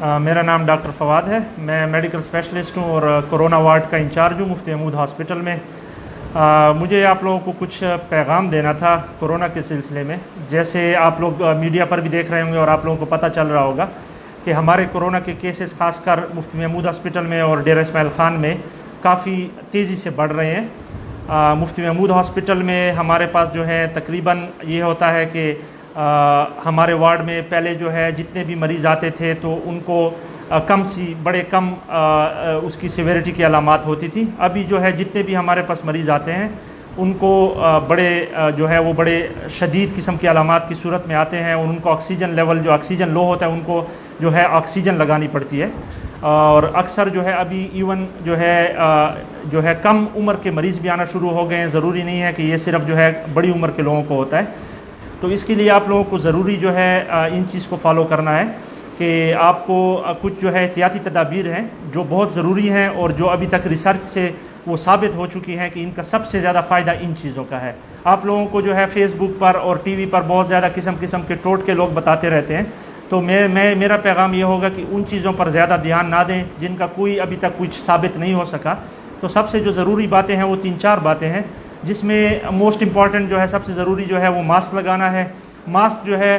मेरा नाम डॉक्टर फवाद है। मैं मेडिकल स्पेशलिस्ट हूँ और कोरोना वार्ड का इंचार्ज हूँ मुफ्ती महमूद हॉस्पिटल में। मुझे आप लोगों को कुछ पैगाम देना था कोरोना के सिलसिले में। जैसे आप लोग मीडिया पर भी देख रहे होंगे और आप लोगों को पता चल रहा होगा कि हमारे कोरोना के केसेस खासकर मुफ्ती महमूद हॉस्पिटल में और डेरा इस्माइल ख़ान में काफ़ी तेज़ी से बढ़ रहे हैं। मुफ्ती महमूद हॉस्पिटल में हमारे पास जो है तकरीबन ये होता है कि हमारे वार्ड में पहले जो है जितने भी मरीज़ आते थे तो उनको बड़े कम उसकी सिवेरिटी की अलामात होती थी। अभी जो है जितने भी हमारे पास मरीज़ आते हैं उनको बड़े शदीद किस्म की अलामात की सूरत में आते हैं और उनको ऑक्सीजन लेवल जो ऑक्सीजन लो होता है उनको जो है ऑक्सीजन लगानी पड़ती है। और अक्सर जो है अभी इवन जो है कम उम्र के मरीज़ भी आना शुरू हो गए हैं। ज़रूरी नहीं है कि ये सिर्फ जो है बड़ी उम्र के लोगों को होता है। तो इसके लिए आप लोगों को ज़रूरी जो है इन चीज़ को फॉलो करना है कि आपको कुछ जो है एहतियाती तदाबीर हैं जो बहुत ज़रूरी हैं और जो अभी तक रिसर्च से वो साबित हो चुकी हैं कि इनका सबसे ज़्यादा फ़ायदा इन चीज़ों का है। आप लोगों को जो है फेसबुक पर और टीवी पर बहुत ज़्यादा किस्म के टोट के लोग बताते रहते हैं। तो मेरा पैगाम ये होगा कि उन चीज़ों पर ज़्यादा ध्यान ना दें जिनका कोई अभी तक कुछ साबित नहीं हो सका। तो सबसे जो ज़रूरी बातें हैं वो 3-4 बातें हैं, जिसमें मोस्ट इम्पॉर्टेंट जो है सबसे ज़रूरी जो है वो मास्क लगाना है। मास्क जो है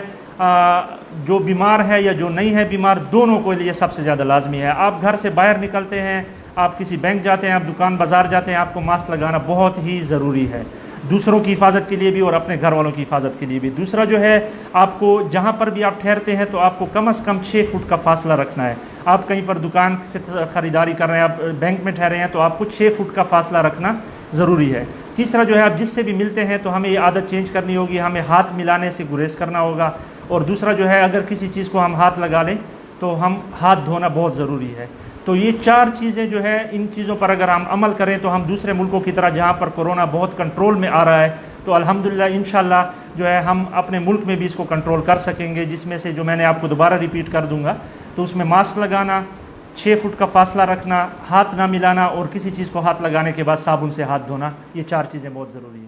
जो बीमार है या जो नहीं है बीमार, दोनों के लिए सबसे ज़्यादा लाजमी है। आप घर से बाहर निकलते हैं, आप किसी बैंक जाते हैं, आप दुकान बाज़ार जाते हैं, आपको मास्क लगाना बहुत ही ज़रूरी है, दूसरों की हिफाजत के लिए भी और अपने घर वालों की हिफाजत के लिए भी। दूसरा जो है आपको जहाँ पर भी आप ठहरते हैं तो आपको कम से कम 6 फुट का फासला रखना है। आप कहीं पर दुकान से ख़रीदारी कर रहे हैं, आप बैंक में ठहरे हैं तो आपको 6 फुट का फासला रखना ज़रूरी है। तीसरा जो है आप जिससे भी मिलते हैं तो हमें ये आदत चेंज करनी होगी, हमें हाथ मिलाने से गुरेज करना होगा। और दूसरा जो है अगर किसी चीज़ को हम हाथ लगा लें तो हम हाथ धोना बहुत ज़रूरी है। तो ये 4 चीज़ें जो है, इन चीज़ों पर अगर हम अमल करें तो हम दूसरे मुल्कों की तरह जहाँ पर कोरोना बहुत कंट्रोल में आ रहा है तो अल्हम्दुलिल्लाह इंशाल्लाह जो है हम अपने मुल्क में भी इसको कंट्रोल कर सकेंगे। जिसमें से जो मैंने आपको दोबारा रिपीट कर दूंगा, तो उसमें मास्क लगाना, 6 फुट का फासला रखना, हाथ ना मिलाना और किसी चीज़ को हाथ लगाने के बाद साबुन से हाथ धोना, ये 4 चीज़ें बहुत ज़रूरी हैं।